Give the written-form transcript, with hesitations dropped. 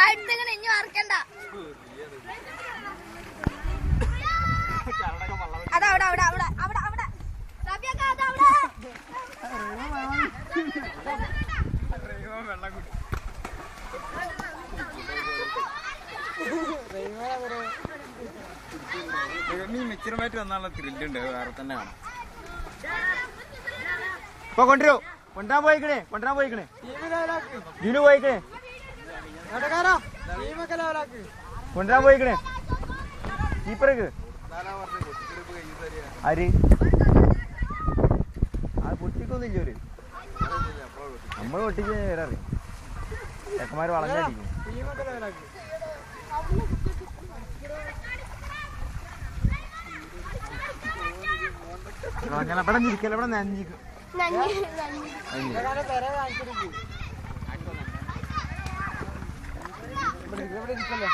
അടുത്തങ്ങനെ ഇനി മറക്കണ്ട. അതവിടെ അവിടെ അവിടെ അവിടെ അവിടെ അതവിടെ മെച്ചൂരമായിട്ട് വന്നാലുള്ള ത്രില്ലുണ്ട് വേറെ തന്നെ കാണാം. ഇപ്പൊ കൊണ്ടുവരാൻ പോയിക്കണേ ജീനു പോയിക്കണേ കൊണ്ടുവരാൻ പോയിക്കണേ കീപ്പർക്ക് ആര് അത് പൊട്ടിക്കൊന്നുമില്ല ഒരു നമ്മള് പൊട്ടിച്ച് വരാറ് ചെക്കന്മാര് വളഞ്ഞടിക്കും. അങ്ങനെ ഇവിടെ നിൽക്കല ഇവിടെ നനഞ്ഞിക്കും. ഇവിടെ ഇരിക്കല്ലോ.